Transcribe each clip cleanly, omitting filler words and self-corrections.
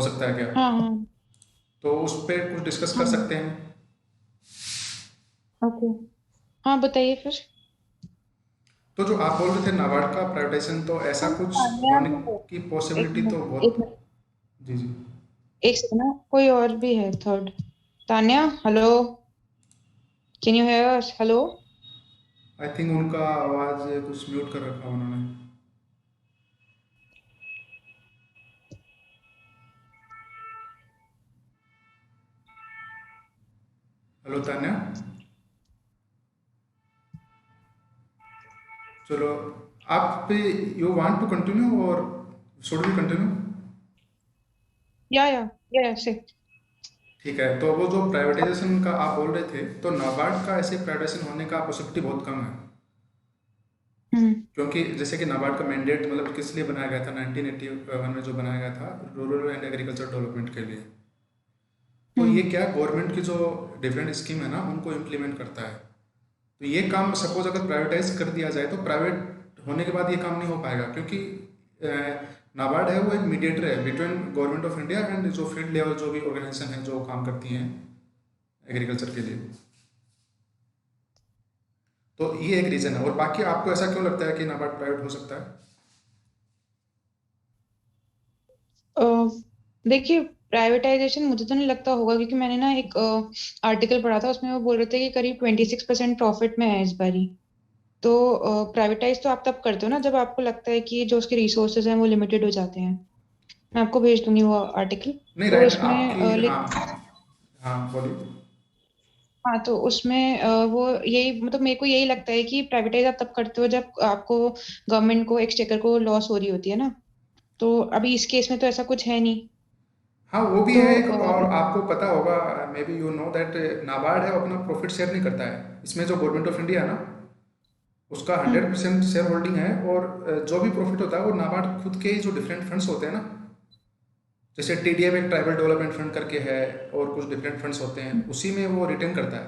हो सकता है क्या? हाँ हाँ। तो उस पर कुछ डिस्कस कर हाँ। सकते हैं। ओके। हाँ बताइए फिर। तो जो आप बोल रहे थे नाबार्ड का प्राइवेटाइजेशन, तो ऐसा हाँ कुछ तान्या होने है। की एक पॉसिबिलिटी तो मिनट एक बहुत। मिनट। जी जी। एक सेकंड ना, कोई और भी है third. Tanya, hello, can you hear us? Hello. I think उनका आवाज़ कुछ म्यूट कर रखा उन्होंने। हेलो तान्या। चलो, आप यू वांट टू कंटिन्यू और शुड वी कंटिन्यू? या से। ठीक है, तो वो जो प्राइवेटाइजेशन का आप बोल रहे थे, तो नाबार्ड का ऐसे प्राइवेटाइजेशन होने का पॉसिबिलिटी बहुत कम है। हम्म। क्योंकि जैसे कि नाबार्ड का मैंडेट मतलब किस लिए बनाया गया था, 1981 में जो बनाया गया था, रूरल एंड एग्रीकल्चर डेवलपमेंट के लिए। तो ये हम्म। क्या गवर्नमेंट की जो डिफरेंट स्कीम है ना, उनको इम्प्लीमेंट करता है। तो ये काम सपोज अगर प्राइवेटाइज कर दिया जाए, तो प्राइवेट होने के बाद ये काम नहीं हो पाएगा, क्योंकि नाबार्ड है वो एक मीडिएटर है between government of India and जो फील्ड लेवल जो भी ऑर्गेनाइजेशन है जो काम करती हैं एग्रीकल्चर के लिए। तो ये एक रीज़न है। और बाकी आपको ऐसा क्यों लगता है कि नाबार्ड प्राइवेट हो सकता है? अ, देखिए, प्राइवेटाइजेशन मुझे तो नहीं लगता होगा, क्योंकि मैंने ना एक आर्टिकल पढ़ा था, उसमें वो बोल रहे थे कि करीब 26% प्रॉफिट में है इस बारी। तो प्राइवेटाइज तो आप तब करते हो ना जब आपको लगता है कि जो उसके रिसोर्सेज हैं वो लिमिटेड हो जाते हैं। मैं आपको भेज दूंगी वो आर्टिकल। नहीं, तो राइट, इसमें आपकी हाँ। हाँ बोलिए। हाँ, तो उसमें वो यही मतलब मेरे को यही लगता है कि प्राइवेटाइज आप तब करते हो जब आपको गवर्नमेंट को, एक्सचेकर को लॉस हो रही होती है ना। तो अभी इस केस में तो ऐसा कुछ है नहीं। हाँ वो भी तो है एक, और आपको पता होगा, may be you know that NABARD है वो अपना प्रॉफिट शेयर नहीं करता है इसमें। जो गवर्नमेंट ऑफ इंडिया है ना, उसका हम्म। 100% शेयर होल्डिंग है। और जो भी प्रॉफिट होता है वो नाबार्ड खुद के ही जो डिफरेंट फंड्स होते हैं ना, जैसे टीडीएम एक ट्राइबल डेवलपमेंट फंड करके है, और कुछ डिफरेंट फंड्स होते हैं, उसी में वो रिटर्न करता है।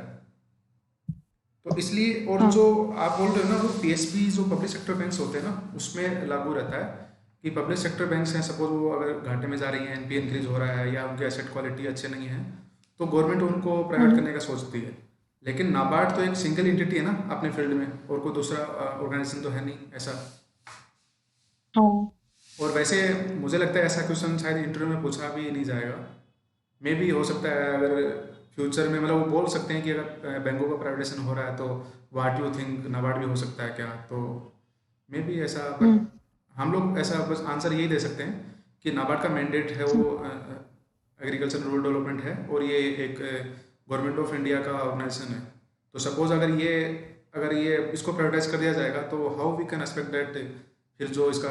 तो इसलिए, और जो हाँ। आप बोल रहे हो ना, वो पीएसपी जो पब्लिक सेक्टर बैंक्स होते हैं ना, उसमें लागू रहता है कि पब्लिक सेक्टर बैंक्स हैं, सपोज वो अगर घाटे में जा रही हैं, एनपीए इंक्रीज हो रहा है, या उनके एसेट क्वालिटी अच्छे नहीं है, तो गवर्नमेंट उनको प्राइवेट हम्म। करने का सोचती है। लेकिन नाबार्ड तो एक सिंगल एंटिटी है ना अपने फील्ड में, और कोई दूसरा ऑर्गेनाइजेशन तो है नहीं ऐसा। हाँ। और वैसे मुझे लगता है ऐसा क्वेश्चन शायद इंटरव्यू में पूछा भी नहीं जाएगा। मे भी हो सकता है अगर फ्यूचर में, मतलब वो बोल सकते हैं कि अगर बैंकों का प्राइवेटाइजेशन हो रहा है तो व्हाट यू थिंक, नाबार्ड भी हो सकता है क्या, तो मे बी ऐसा। बट हम्म। हम लोग ऐसा बस आंसर यही दे सकते हैं कि नाबार्ड का मैंडेट है वो एग्रीकल्चर रूरल डेवलपमेंट है, और ये एक गवर्नमेंट ऑफ इंडिया का ऑर्गेनाइजेशन है। तो सपोज अगर ये इसको प्राइवेटाइज कर दिया जाएगा, तो how we can expect that फिर जो इसका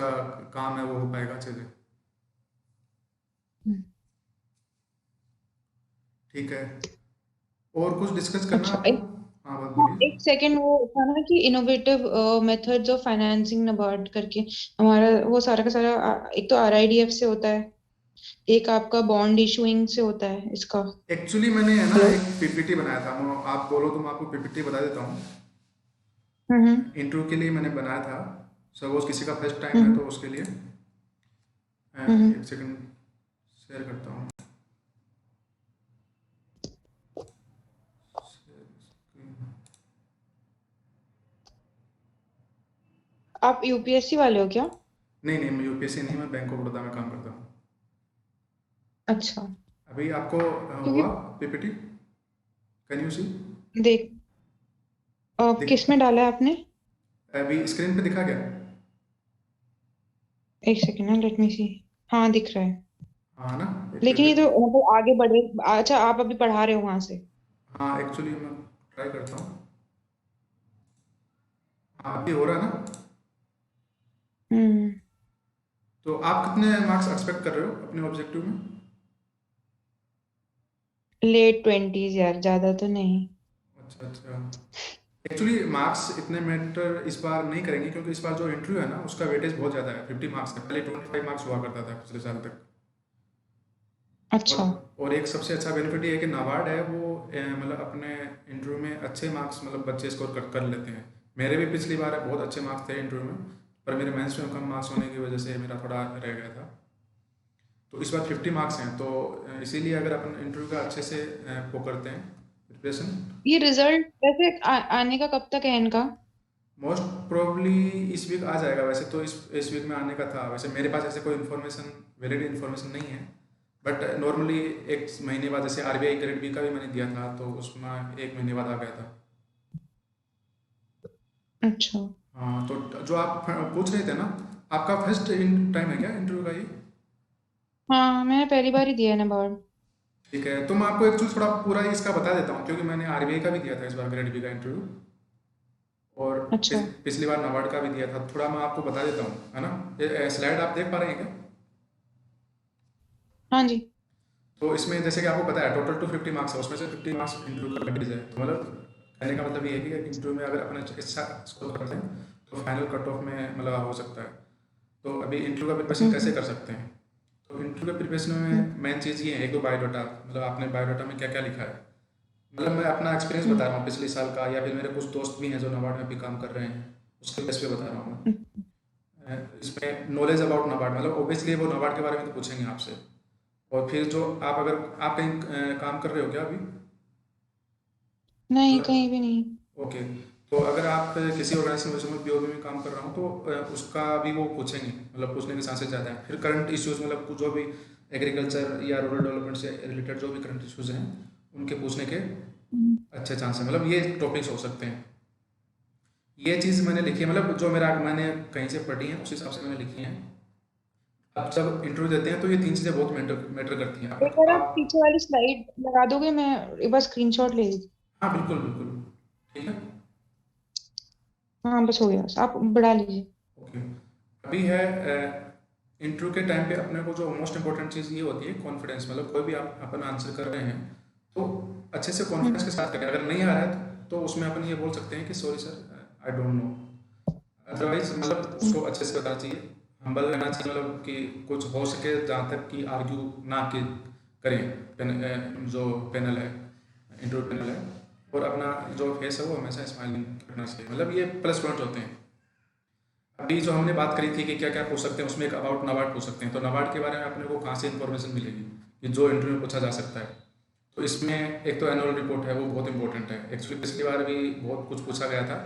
काम है वो हो पाएगा अच्छे से। हम्म। ठीक है, और कुछ डिस्कस करना अच्छा, आपको? हाँ बात हाँ, बोलिए। एक सेकंड, वो था ना कि innovative methods of financing NABARD करके। हमारा वो सारा का सारा एक तो आरआईडीएफ से होता है, एक आपका बॉन्ड इशूइंग से होता है इसका। एक्चुअली मैंने है ना हेलो। एक पीपीटी बनाया था, आप बोलो तो मैं आपको पीपीटी बता देता हूँ। हम्म। इंटरव्यू के लिए मैंने बनाया था, सपोज किसी का फर्स्ट टाइम है हम्म। तो उसके लिए। हम्म। एक सेकंड, शेयर करता हूँ। आप यूपीएससी वाले हो क्या? नहीं नहीं, मैं यूपीएससी नहीं, मैं बैंक ऑफ बड़ौदा में काम करता हूँ। अच्छा। अभी आपको क्योंकि हुआ पीपीटी? Can you see? देख, दिख, किस में डाला है आपने? अभी स्क्रीन पे दिखा क्या? एक सेकंड ना, लेट मी सी। हाँ, दिख रहा है। हाँ ना, एक लेकिन ये तो पीपीटी। मतलब आगे बढ़े। अच्छा, आप अभी पढ़ा रहे हो वहां से? हाँ एक्चुअली मैं ट्राई करता हूँ। हाँ अभी हो रहा है ना? हम्म। तो आप कितने मार्क्स एक्सपेक्ट कर रहे हो अपने ऑब्जेक्टिव में? लेट ट्वेंटीज यार, ज्यादा तो नहीं। अच्छा अच्छा। एक्चुअली मार्क्स इतने मैटर इस बार नहीं करेंगे, क्योंकि इस बार जो इंटरव्यू है ना उसका वेटेज बहुत ज़्यादा है, 50 मार्क्स का। पहले 25 मार्क्स हुआ करता था पिछले साल तक। और अच्छा। और एक सबसे अच्छा बेनिफिट ये है कि नाबार्ड है वो मतलब अपने इंटरव्यू में अच्छे मार्क्स, मतलब बच्चे स्कोर कर लेते हैं। मेरे भी पिछली बार बहुत अच्छे मार्क्स थे इंटरव्यू में, पर मेरे मेंस में कम मार्क्स होने की वजह से मेरा थोड़ा रह गया था। तो इस बार 50 मार्क्स हैं, तो इसीलिए अगर अपन इंटरव्यू का अच्छे से वो करते हैं प्रिपरेशन। ये रिजल्ट वैसे आने का कब तक है इनका? मोस्ट प्रोबली इस वीक आ जाएगा। वैसे तो इस वीक में आने का था। वैसे मेरे पास ऐसे कोई इन्फॉर्मेशन, वैलिड इन्फॉर्मेशन नहीं है, बट नॉर्मली एक महीने बाद, जैसे आरबीआई ग्रेड बी का भी मैंने दिया था, तो उसमें एक महीने बाद आ गया था। अच्छा। हाँ, तो जो आप पूछ रहे थे ना, आपका फर्स्ट इन टाइम है क्या इंटरव्यू का ये? हाँ, मैंने पहली बार ही दिया है नाबार्ड। ठीक है, तो मैं आपको एक्चुअली थोड़ा पूरा इसका बता देता हूँ, क्योंकि मैंने आरबीआई का भी दिया था इस बार ग्रेड बी का इंटरव्यू, और अच्छा। पिछली बार नाबार्ड का भी दिया था। थोड़ा मैं आपको बता देता हूँ, है ना। ये स्लाइड आप देख पा रहे हैं क्या? हाँ जी। तो इसमें जैसे कि आपको पता है टोटल 250 मार्क्स है, उसमें से 50 मार्क्स इंटरव्यू का वेटेज है। तो मतलब कहने का मतलब ये है कि इंटरव्यू में अगर अपने अच्छा स्कोर करते हैं तो फाइनल कट ऑफ में मतलब हो सकता है। तो अभी इंटरव्यू का प्रिपरेशन कैसे हम्म। कर सकते हैं? तो इंटरव्यू के प्रिपरेशन हम्म। में मेन चीज़ ये है, एक तो बायोडाटा, मतलब आपने बायोडाटा में क्या क्या लिखा है। मतलब मैं अपना एक्सपीरियंस हम्म। बता रहा हूँ पिछले साल का, या फिर मेरे कुछ दोस्त भी हैं जो नाबार्ड में भी काम कर रहे हैं, उसके बेस पे बता रहा हूँ हम्म। मैं। इसमें नॉलेज अबाउट नाबार्ड, मतलब ऑब्वियसली वो नाबार्ड के बारे में तो पूछेंगे आपसे। और फिर जो आप, अगर आप कहीं काम कर रहे हो क्या अभी? नहीं, मतलब कहीं भी नहीं। ओके, तो अगर आप किसी ऑर्गेनाइजेशन में बीओबी में काम कर रहा हूँ, तो उसका भी वो पूछेंगे, मतलब पूछने के चांसेस ज़्यादा हैं। फिर करंट इश्यूज, मतलब जो भी एग्रीकल्चर या रूरल डेवलपमेंट से रिलेटेड जो भी करंट इश्यूज हैं, उनके पूछने के हम्म। अच्छे चांस हैं। मतलब ये टॉपिक्स हो सकते हैं। ये चीज़ मैंने लिखी है, मतलब जो मेरा मैंने कहीं से पढ़ी है उस हिसाब से मैंने लिखी है। आप जब इंटरव्यू देते हैं तो ये तीन चीज़ें बहुत मैटर मैटर करती हैं। एक बार आप आप पीछे वाली स्लाइड लगा दोगे, मैं एक बार स्क्रीनशॉट ले ली। हाँ, बिल्कुल बिल्कुल, ठीक है। हाँ, बस हो गया, बस आप बढ़ा लीजिए। ओके, अभी है इंटरव्यू के टाइम पे अपने को जो मोस्ट इंपॉर्टेंट चीज़ ये होती है कॉन्फिडेंस। मतलब कोई भी आप अपन आंसर कर रहे हैं तो अच्छे से कॉन्फिडेंस हम्म। के साथ करें। अगर नहीं आ रहा है तो उसमें अपन ये बोल सकते हैं कि sorry sir, I don't know. Otherwise मतलब हम्म। उसको अच्छे से बताना चाहिए, हम्बल रहना चाहिए, मतलब कि कुछ हो सके जहाँ तक कि आर्ग्यू ना कि करें। जो पैनल है, इंटरव्यू पैनल है, और अपना जो फेस है वो हमेशा स्माइलिंग रखना चाहिए। मतलब ये प्लस पॉइंट होते हैं। अभी जो हमने बात करी थी कि क्या क्या पूछ सकते हैं, उसमें एक अबाउट नाबार्ड पूछ सकते हैं। तो नाबार्ड के बारे में अपने को कहाँ से इन्फॉर्मेशन मिलेगी कि जो इंटरव्यू में पूछा जा सकता है? तो इसमें एक तो एनुअल रिपोर्ट है, वो बहुत इंपॉर्टेंट है। एक्चुअली पिछली बार भी बहुत कुछ पूछा गया था,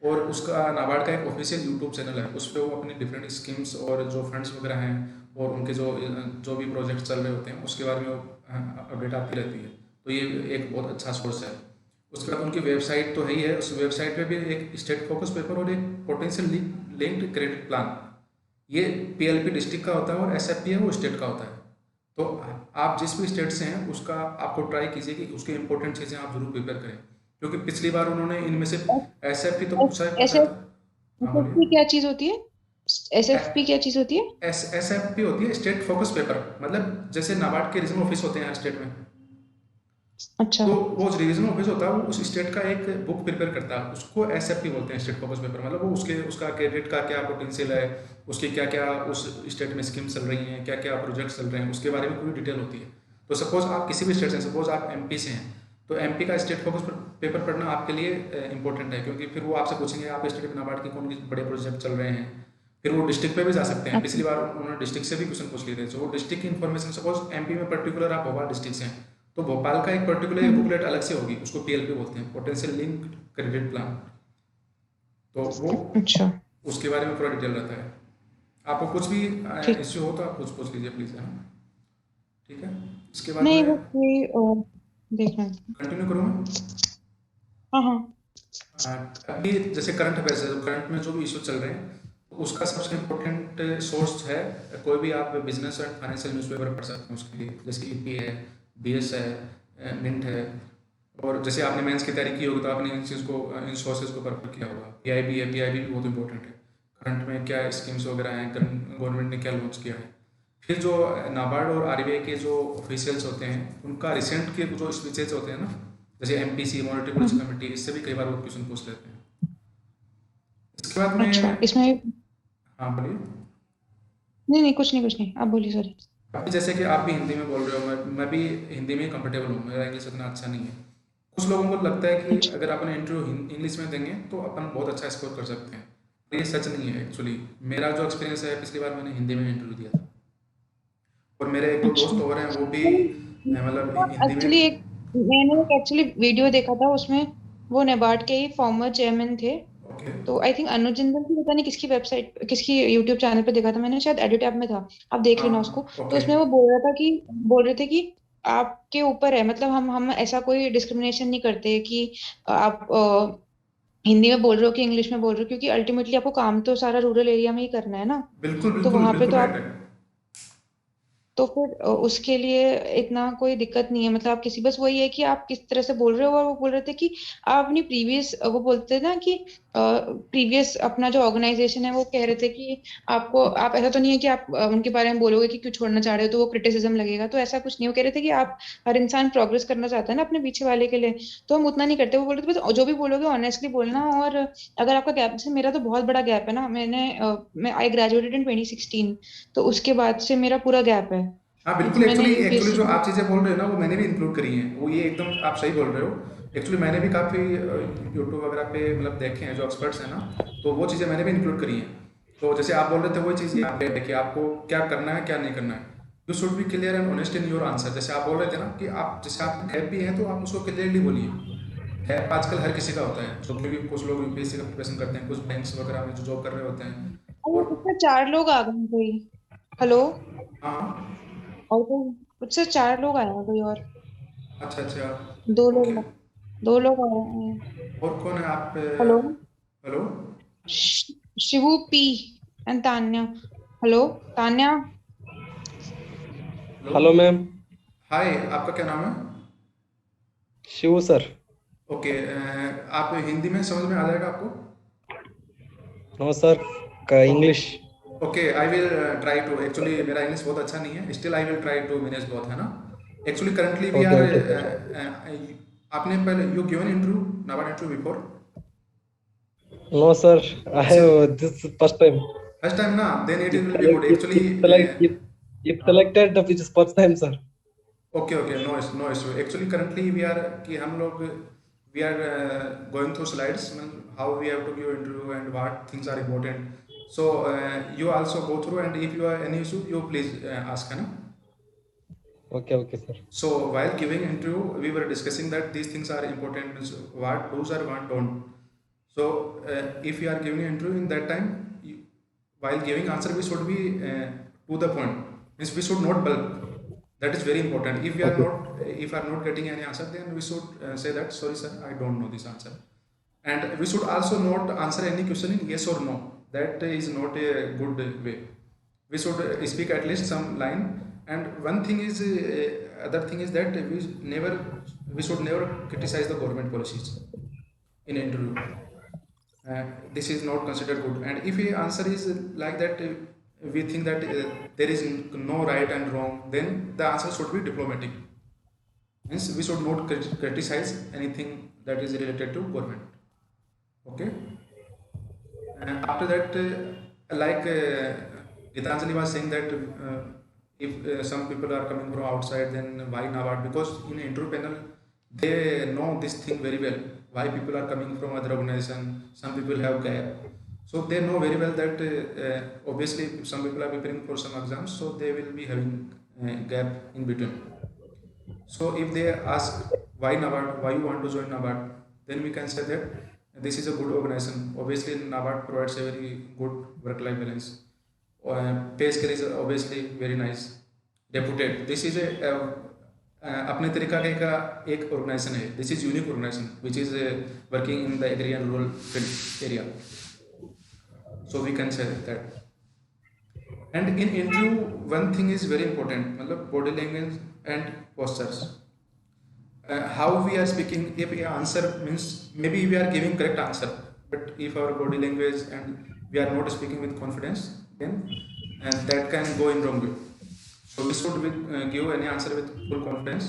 और उसका नाबार्ड का एक ऑफिशियल यूट्यूब चैनल है, उस पर वो अपनी डिफरेंट स्कीम्स और जो फंड्स वगैरह हैं और उनके जो भी प्रोजेक्ट चल रहे होते हैं उसके बारे में वो अपडेट आती रहती है। तो ये एक बहुत अच्छा सोर्स है। उसके बाद उनकी वेबसाइट तो है ही है, उस वेबसाइट पे भी एक स्टेट फोकस पेपर और एक पोटेंशियल लिंक्ड क्रेडिट प्लान, ये पीएलपी डिस्ट्रिक्ट का होता है, और एसएफपी है वो स्टेट का होता है। तो आप जिस भी स्टेट से हैं उसका आपको ट्राई कीजिए कि उसकी इंपॉर्टेंट चीज़ें आप जरूर प्रिपेयर करें, क्योंकि पिछली बार उन्होंने इनमें से एसएफपी तो पूछा ही एस पूछा एफ था। हाँ, एस एफ पी बोलिए। क्या चीज होती है? एस एफ पी क्या चीज होती है? एस एस एफ पी होती है स्टेट फोकस पेपर, मतलब जैसे नाबार्ड के रीजनल ऑफिस होते हैं हर स्टेट में। अच्छा। तो वो जो रीजनल ऑफिस होता है वो उस स्टेट का एक बुक प्रिपेयर करता है, उसको एस एफ पी बोलते हैं, स्टेट फोकस पेपर। मतलब वो उसके उसका क्रेडिट का क्या पोटेंशियल है, उसकी क्या क्या उस स्टेट में स्कीम चल रही हैं, क्या क्या प्रोजेक्ट चल रहे हैं, उसके बारे में पूरी डिटेल होती है। तो सपोज आप किसी भी स्टेट से, सपोज आप एमपी से हैं, तो एमपी का स्टेट फोकस पेपर पढ़ना आपके लिए इंपॉर्टेंट है, क्योंकि फिर वो आपसे पूछेंगे आप स्टेट में नाबार्ड के कौन बड़े प्रोजेक्ट चल रहे हैं। फिर वो डिस्ट्रिक्ट पे भी जा सकते हैं। अच्छा। पिछली बार उन्होंने डिस्ट्रिक्ट से भी क्वेश्चन पूछ लिए थे, तो वो डिस्ट्रिक्ट की इन्फॉर्मेशन, सपोज एमपी में पर्टिकुलर आप भोपाल डिस्ट्रिक्ट से हैं, तो भोपाल का एक पर्टिकुलर हम्म। बुकलेट अलग से होगी, उसको पीएलपी बोलते हैं, पोटेंशियल लिंक क्रेडिट प्लान। तो वो अच्छा। उसके बारे में पूरा डिटेल रहता है। आपको कुछ भी ठीक। इश्यू हो तो आप कुछ पूछ लीजिए प्लीज़, है ना। ठीक है, इसके बाद नहीं, में वो कोई देखना है। कंटिन्यू करूँ मैं। हाँ हाँ। अभी जैसे करंट अफेयर्स है, तो करंट में जो भी इशू चल रहे हैं, तो उसका सबसे इम्पोर्टेंट सोर्स है, कोई भी आप बिजनेस एंड फाइनेंशियल न्यूज़पेपर पढ़ सकते हैं उसके लिए। जैसे ईपी है, बीएस है, मिंट है। और जैसे आपने मेंस की तैयारी की होगी तो आपने इन चीज़ को, इन सोर्सेज को परफेक्ट किया होगा। पीआईबी है, पीआईबी भी बहुत इंपॉर्टेंट है। करंट में क्या स्कीम्स वगैरह हैं, करंट गवर्नमेंट ने क्या लॉन्च किया है। फिर जो नाबार्ड और आरबीआई के जो ऑफिशियल्स होते हैं उनका रिसेंट के जो स्पीचेज होते हैं ना, जैसे एमपीसी मॉनिटरी पॉलिसी हम्म। कमेटी, इससे भी कई बार वो क्वेश्चन पूछ लेते हैं। इसके बाद अच्छा, में, इसमें हाँ बोलिए। नहीं नहीं, कुछ नहीं, कुछ नहीं, आप बोलिए, सॉरी। अभी जैसे कि आप भी हिंदी में बोल रहे हो, मैं भी हिंदी में कंफर्टेबल हूँ, मेरा इंग्लिश उतना अच्छा नहीं है। कुछ लोगों को लगता है कि अच्छा। अगर अपन इंटरव्यू इंग्लिश में देंगे तो अपन बहुत अच्छा स्कोर कर सकते हैं। ये सच नहीं है एक्चुअली। मेरा जो एक्सपीरियंस है, पिछली बार मैंने हिंदी में इंटरव्यू दिया था, और मेरे एक दो अच्छा। दोस्त और हैं वो भी मतलब हिंदी में। एक्चुअली एक मैंने एक एक्चुअली वीडियो देखा था, उसमें वो नेबार्ड के ही फॉर्मर चेयरमैन थे। ओके। तो आई थिंक अनुज जिंदल की, पता नहीं किसकी वेबसाइट, किसकी यूट्यूब चैनल पे देखा था मैंने, शायद एडिट ऐप में था। आप देख हाँ लेना उसको। तो ओके। उसमें वो बोल रहा था कि, बोल रहे थे कि आपके ऊपर है, मतलब हम ऐसा कोई डिस्क्रिमिनेशन नहीं करते कि आप हिंदी में बोल रहे हो कि इंग्लिश में बोल रहे हो, क्योंकि अल्टीमेटली आपको काम तो सारा रूरल एरिया में ही करना है ना। बिल्कुल तो बिल्कुल वहां पे बिल्कुल तो राइट आप, है। तो फिर उसके लिए इतना कोई दिक्कत नहीं है। मतलब आप किसी, बस वही है कि आप किस तरह से बोल रहे हो। और वो बोल रहे थे कि आप अपनी प्रीवियस, वो बोलते थे ना कि प्रीवियस अपना जो ऑर्गेनाइजेशन है, वो कह रहे थे कि आपको, आप ऐसा तो नहीं है कि आप उनके बारे में बोलोगे कि क्यों छोड़ना चाह रहे हो तो वो क्रिटिसिज्म लगेगा, तो ऐसा कुछ नहीं। वो कह रहे थे कि आप, हर इंसान प्रोग्रेस करना चाहता है ना अपने पीछे वाले के लिए, तो हम उतना नहीं करते। वो बोल रहे थे बस जो भी बोलोगे ऑनेस्टली बोलना। और अगर आपका गैप, जैसे मेरा तो बहुत बड़ा गैप है ना, मैं आई ग्रेजुएटेड इन 2016, तो उसके बाद से मेरा पूरा गैप है। हाँ मतलब बिल्कुल। मैंने एक्चुअली एक्चुअली यूपीएससी, जो आप चीज़ें बोल रहे हो ना वो मैंने भी इंक्लूड करी हैं, वो ये एकदम आप सही बोल रहे हो। एक्चुअली मैंने भी काफ़ी यूट्यूब वगैरह पे मतलब देखे हैं जो एक्सपर्ट्स हैं ना, तो वो चीज़ें मैंने भी इंक्लूड करी हैं। तो जैसे आप बोल रहे थे वही चीज़ यहाँ पे है कि आपको क्या करना है क्या नहीं करना है। You should be clear and honest in your answer. जैसे आप बोल रहे थे ना कि आप, जैसे आप गैप भी हैं तो आप उसको क्लियरली बोलिए। गैप आजकल हर किसी का होता है, तो क्योंकि कुछ लोग यूपीएससी का प्रिपरेशन करते हैं, कुछ बैंक्स वगैरह में जो जॉब कर रहे होते हैं। अरे और मुझसे 4 लोग आ गए हैं कोई। हेलो। हाँ। और कोई, मुझसे 4 लोग आए हैं कोई और। अच्छा अच्छा। दो ओके। लोग 2 लोग आए हैं। और कौन है आप hello. Hello. Shivu P and Tanya. Hello Tanya. Hello. Hello ma'am. Hi, आपका क्या नाम है? शिव सर। ओके। आप हिंदी में समझ में आ जाएगा आपको? नो सर, का English. Okay, I will try to. Actually मेरा इंग्लिश बहुत अच्छा नहीं है, still I will try to manage both, है ना। Actually currently we okay are, okay sir. आपने पहले you given interview, NABARD interview before? No sir, I this have is this first time. First time ना, then it If will be good select actually. if select if selected, which is first time sir. Okay okay, no issue no issue. Actually currently we are, कि हम लोग we are going through slides, how we have to give interview and what things are important. So you also go through and if you are any issue you please ask, है ना। Okay okay sir. So while giving interview we were discussing that these things are important, means what do's or what don't. So if you are giving an interview in that time, while giving answer we should be to the point, means we should not bulk. That is very important. If we are Okay not, if are not getting any answer, then we should say that sorry sir, I don't know this answer. And we should also not answer any question in yes or no. That is not a good way. We should speak at least some line. And one thing is, other thing is that never we should never criticize the government policies in interview. This is not considered good. And if the answer is like that, we think that there is no right and wrong, then the answer should be diplomatic. Means we should not criticize anything that is related to government. Okay. After that, like Gitanjali was saying that if some people are coming from outside, then why NABARD? Because in interview panel, they know this thing very well. Why people are coming from other organization? Some people have gap, so they know very well that obviously some people are preparing for some exams, so they will be having gap in between. So if they ask why NABARD, why you want to join NABARD, then we can say that this is a good organization. Obviously, NABARD provides a very good work-life balance. Pay scale is obviously very nice. Reputed. This is a अपने तरीका के का एक organization है. This is unique organization which is working in the agri and rural field area. So we can say that. And in interview, one thing is very important, मतलब body language and postures. How we are speaking, if we answer means maybe we are giving correct answer, but if our body language and we are not speaking with confidence, then that can go in wrong way. So we should give any answer with full confidence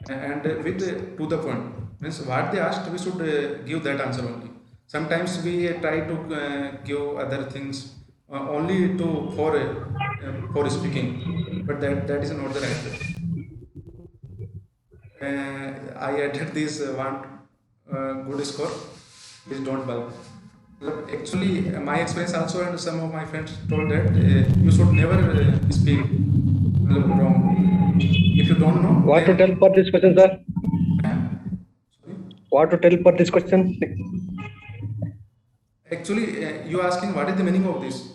and with to the point, means what they asked we should give that answer only. Sometimes we try to give other things only to for speaking, but that is not the right way. I added this one good score. Please don't bulk. Actually, my experience also, and some of my friends told that you should never speak wrong. If you don't know, What to tell then for this question, sir? sorry. What to tell for this question? Actually, you asking what is the meaning of this?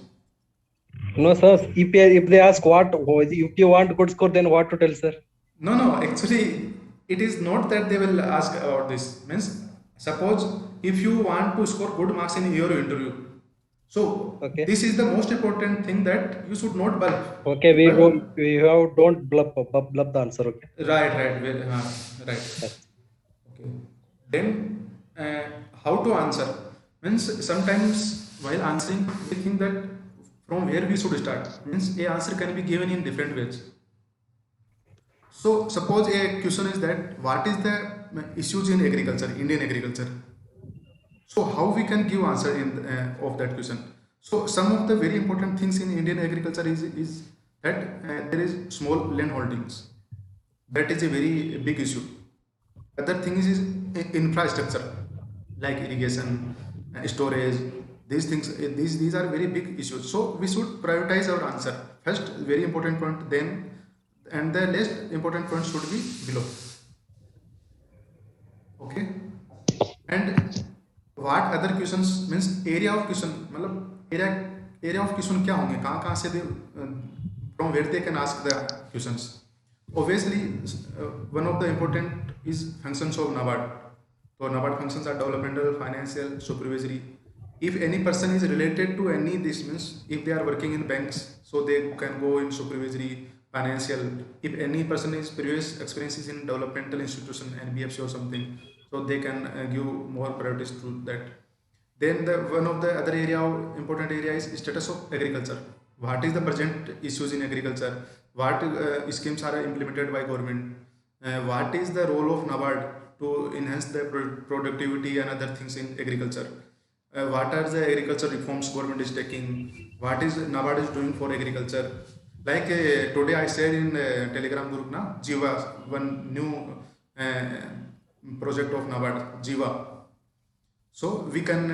No, sir. If they ask what, if you want good score, then what to tell, sir? No, no. Actually, it is not that they will ask about this. Means, suppose if you want to score good marks in your interview, so Okay. this is the most important thing that you should not bulk. Okay, Bulk. we have don't blub the answer. Okay. Right. Right. Yes. Okay. Then, how to answer? Means sometimes while answering, we think that from where we should start. Means a answer can be given in different ways. So suppose a question is that what is the issues in agriculture, Indian agriculture? So how we can give answer in of that question? So some of the very important things in Indian agriculture is that there is small land holdings. That is a very big issue. Other thing is infrastructure like irrigation, storage. These things, these are very big issues. So we should prioritize our answer first. Very important point, then, and the least important point should be below. Okay. And what other questions means area of question. मतलब area of question क्या होंगे? कहाँ से they from where they can ask the questions. Obviously, one of the important is functions of NABARD. So NABARD functions are developmental, financial, supervisory. If any person is related to any this means if they are working in banks, so they can go in supervisory, financial. If any person is previous experiences in developmental institution, NBFC or something, so they can give more priorities to that. Then the one of the other important area is status of agriculture. What is the present issues in agriculture? What schemes are implemented by government? What is the role of NABARD to enhance the productivity and other things in agriculture? What are the agriculture reforms government is taking? What is NABARD is doing for agriculture? Like today I said in Telegram group na Jiva, one new project of NABARD, Jiva. So we can,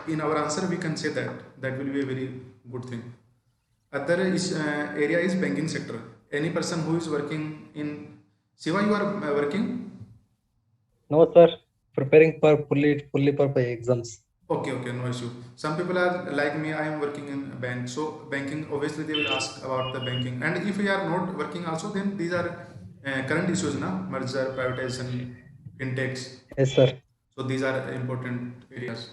in our answer, we can say that will be a very good thing. Other area is banking sector. Any person who is working in Shiva, you are working? No, sir. Preparing for fully for exams. Okay, no issue. Some people are like me. I am working in a bank, so banking obviously they will ask about the banking. And if we are not working also, then these are current issues, na merger, privatization, fintechs. Yes, sir. So these are important areas.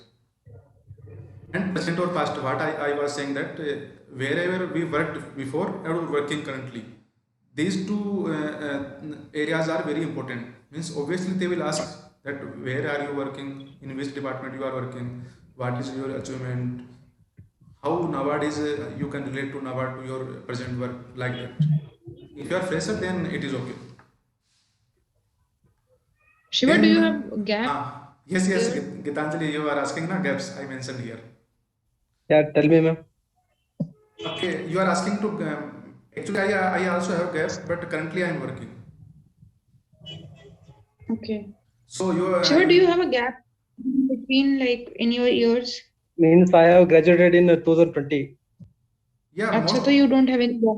And present or past, what I was saying that wherever we worked before or working currently, these two areas are very important. Means obviously they will ask that where are you working, in which department you are working, what is your achievement, how NABARD is, you can relate to NABARD to your present work, like that. If you are fresher, then it is okay. Shiva, Then, do you have gap? Yes, Gitanjali, you are asking na gaps I mentioned here. Yeah, tell me, ma'am. Okay, you are asking to, actually I also have gaps, but currently I am working. Okay. So you are... Shiva, do you have a gap between like in your years? Means I have graduated in 2020. Yeah, Achha, so you don't have any gap.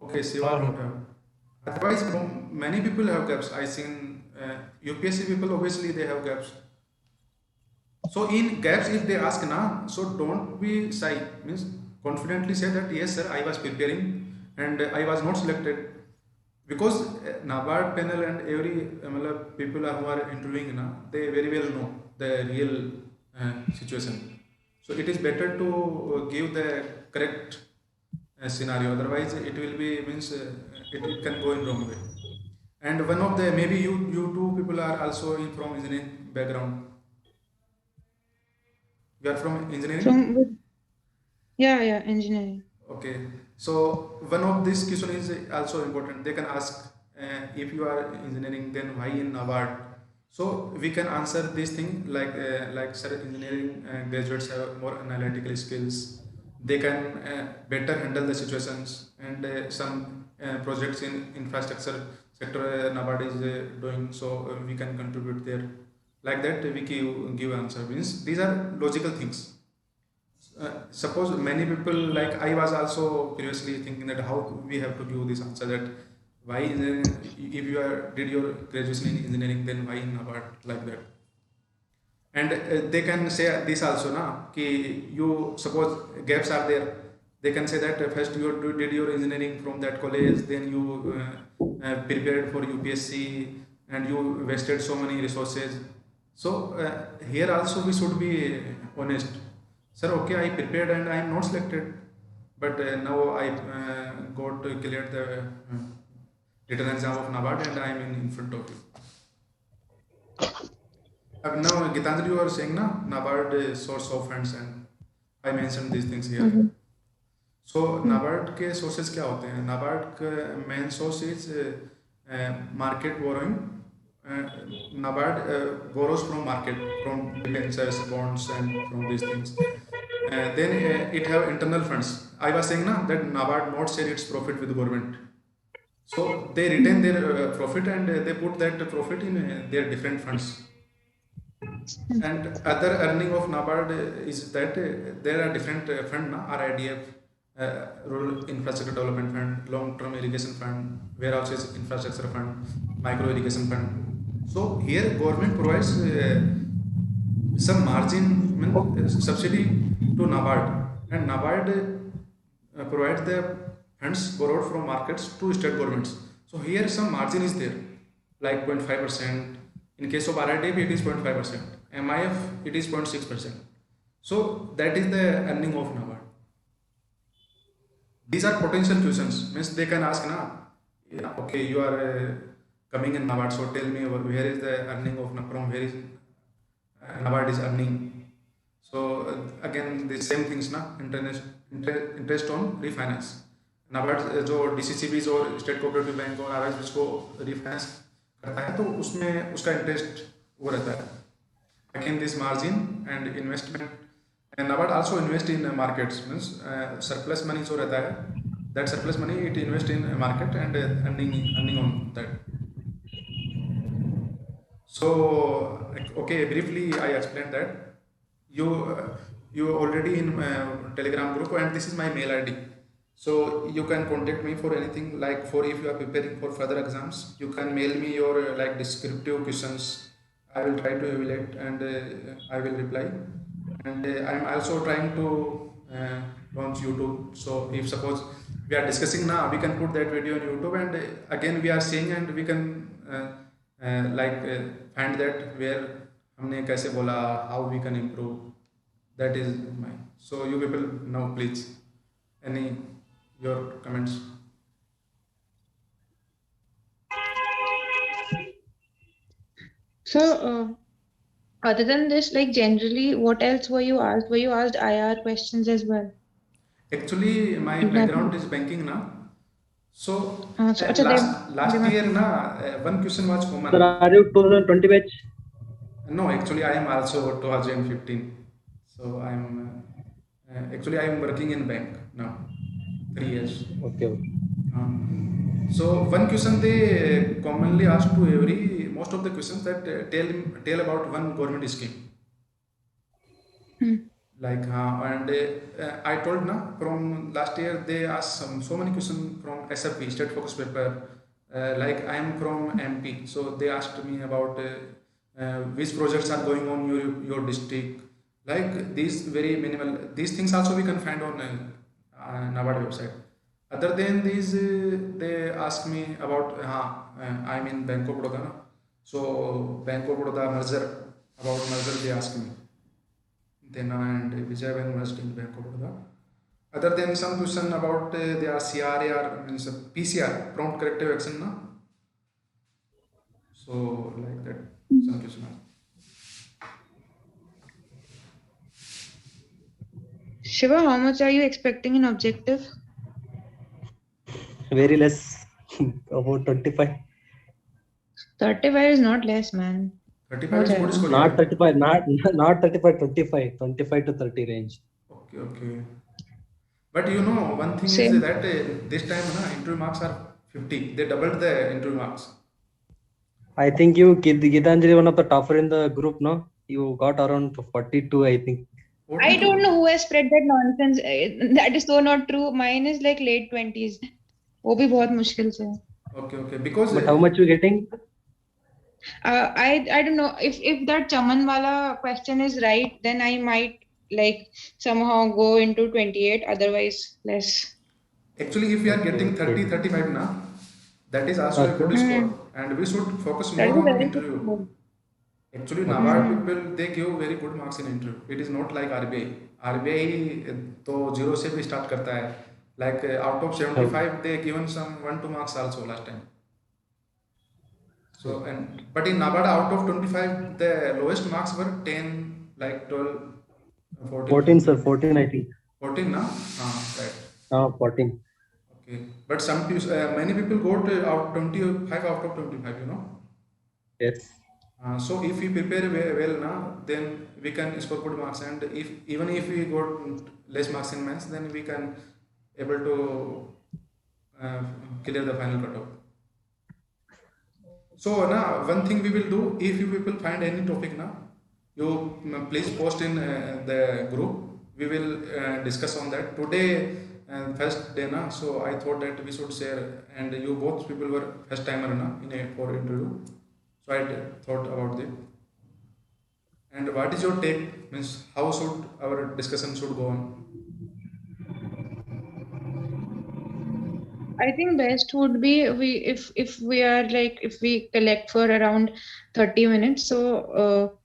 Okay, Shiva don't have. Otherwise, many people have gaps. I seen UPSC people, obviously they have gaps. So in gaps, if they ask na, so don't be shy. Means confidently say that yes, sir, I was preparing and I was not selected. Because NABARD panel and every people who are interviewing na, they very well know the real situation. So it is better to give the correct scenario. Otherwise, it will be means it can go in wrong way. And one of the maybe you two people are also from engineering background. You are from engineering? Yeah, engineering. Okay. So one of this question is also important. They can ask if you are engineering, then why in NABARD? So we can answer this thing like sir, engineering graduates have more analytical skills. They can better handle the situations, and some projects in infrastructure sector NABARD is doing. So we can contribute there. Like that we give answer. Means these are logical things. suppose many people, like I was also previously thinking that how we have to give this answer, that why if you are did your graduation in engineering, then why in NABARD, like that. And they can say this also na ki you suppose gaps are there, they can say that first you did your engineering from that college, then you prepared for UPSC and you wasted so many resources. So here also we should be honest, sir, okay, I prepared and I am not selected, but now I got cleared the written exam of NABARD and I am in front of you. Now, Gitanjali, you are saying na NABARD source of funds, and I mentioned these things here. So NABARD के sources क्या होते हैं? NABARD का main source is market borrowing. NABARD borrows from market, from debentures, bonds, and from these things. Then it have internal funds. I was saying na that NABARD not share its profit with government. So they retain their profit and they put that profit in their different funds. And other earning of NABARD is that there are different fund na, RIDF, Rural Infrastructure Development Fund, Long Term Irrigation Fund, Warehouses Infrastructure Fund, Micro Irrigation Fund. So here government provides some margin, subsidy to NABARD, and NABARD provides the funds borrowed from markets to state governments. So here some margin is there, like 0.5%. In case of RIDF, it is 0.5%. MIF, it is 0.6%. So that is the earning of NABARD. These are potential questions. Means they can ask, na, yeah, okay, you are coming in NABARD, so tell me where is the earning of from where is NABARD is earning. So again, the same things, na, interest on refinance. NABARD जो DCCBs और state cooperative bank और RIs को refinance करता है, तो उसमें उसका interest वो रहता है. Again, this margin and investment, and NABARD also invest in markets, means surplus money जो रहता है, that surplus money it invest in market and earning on that. So okay, briefly I explained that. You already in Telegram group, and this is my mail ID. So you can contact me for anything, like for if you are preparing for further exams, you can mail me your like descriptive questions. I will try to evaluate and I will reply. And I am also trying to launch YouTube. So if suppose we are discussing now, we can put that video on YouTube, and again we are seeing and we can find that where हमने कैसे बोला, how we can improve. That is my. So you people now please any your comments. So other than this, like generally, what else were you asked? Were you asked IR questions as well? Actually, my background is banking now. So last year na one question was common. Sir, are you 2020 batch? No, actually I am also 2015. So I am actually I am working in bank now 3 years. Okay. So one question they commonly ask to most of the questions that tell about one government scheme. Like and I told na from last year they asked so many questions from SFP, state focus paper. Like I am from MP, so they asked me about which projects are going on your district. Like these very minimal, these things also we can find on NABARD website. Other than these, they ask me about I'm in Bank of Baroda, so Bank of Baroda merger, about merger they ask me. Then and Vijay Bank merged in Bank of Baroda. Other than some question about their CRAR, means PCR, prompt corrective action, na. So like that, some question. Shiva, how much are you expecting in objective? Very less, about 25. 35 is not less, man. 35 is what is called? Not 35, not 35, 25 to 30 range. Okay. But you know, one thing Same. is that this time interview marks are 50. They doubled the interview marks. I think you, Gitanjali, one of the tougher in the group, no? You got around 42, I think. I don't know who has spread that nonsense. That is so not true. Mine is like late 20s. वो भी बहुत मुश्किल से है. Okay, because But how much you getting? I don't know if that Chaman wala question is right, then I might like somehow go into 28, otherwise less. actually if we are Okay, getting 30 okay. 35 now, that is also a good score, and we should focus That more is a on very good interview. score. Actually, Okay. NABARD people, they give very good marks in interview. It is not like RBI. RBI तो zero से भी start करता है. Like out of 75, they given some 1-2 marks also last time. So but in NABARD out of 25, the lowest marks were 10, like 12, 14. 14, sir. 14, I think. 14, na? Right. 14. Okay. But many people got out 25 out of 25, you know. Yes. So if we prepare well now, then we can score good marks, and even if we got less marks in maths, then we can able to clear the final cutoff. So now one thing we will do, if you people find any topic now, you please post in the group. We will discuss on that today. First day now, so I thought that we should share, and you both people were first timer now for interview. So I thought about it. And what is your take? Means how should our discussion should go on? I think best would be if we are like if we collect for around 30 minutes, so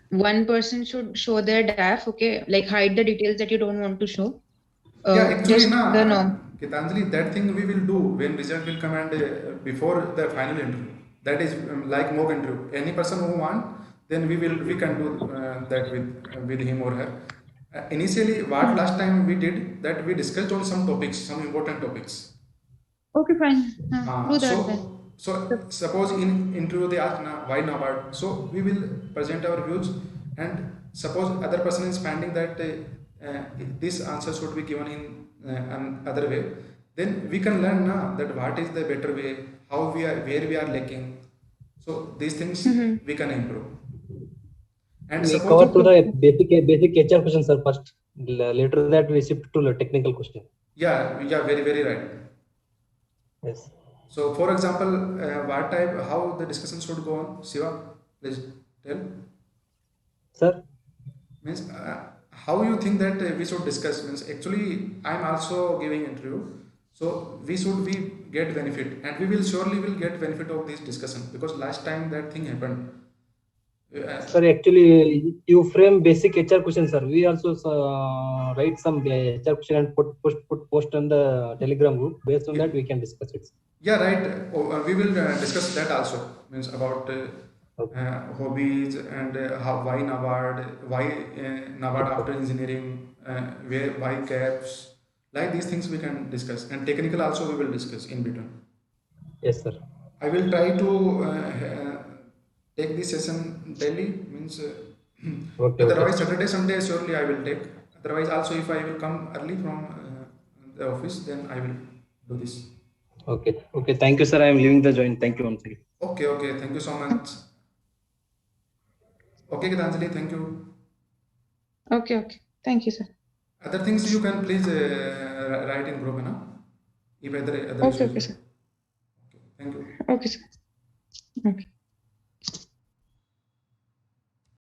one person should show their DAF, okay, like hide the details that you don't want to show. Yeah, actually, Just the norm. Gitanjali, that thing we will do when result will come, and before the final interview. That is like mock interview. Any person who want, then we can do that with him or her. Initially, what last time we did, that we discussed on some topics, some important topics. Okay, fine. Do that then. So suppose in interview they ask why NABARD, so we will present our views, and suppose other person is finding that this answer should be given in another way, then we can learn now that what is the better way, how we are, where we are lacking. So these things we can improve. And we cover to the basic HR questions, sir, first. Later that we shift to the technical question. Yeah, very right. Yes. So, for example, what type, how the discussion should go on? Shiva, please tell. Sir? Means how you think that we should discuss? Means actually, I am also giving interview, so we should get benefit, and we will surely get benefit of this discussion, because last time that thing happened. Sir, actually, you frame basic HR questions, sir. We also write some HR question and post on the Telegram group. Based on that, we can discuss it. Yeah, right. We will discuss that also. Means about hobbies and why NABARD, why NABARD after engineering, why CAPS. Like these things we can discuss, and technical also we will discuss in between. Yes, sir. I will try to take this session daily. Means otherwise Saturday, Sunday surely I will take. Otherwise also if I will come early from the office, then I will do this. Okay. Thank you, sir. I am leaving the joint. Thank you once again. Okay. Thank you so much. Okay, Gitanjali, thank you. Okay. Thank you, sir. Other things you can please write in group, na? If other Okay, sir. Okay, thank you. Okay, sir. Okay.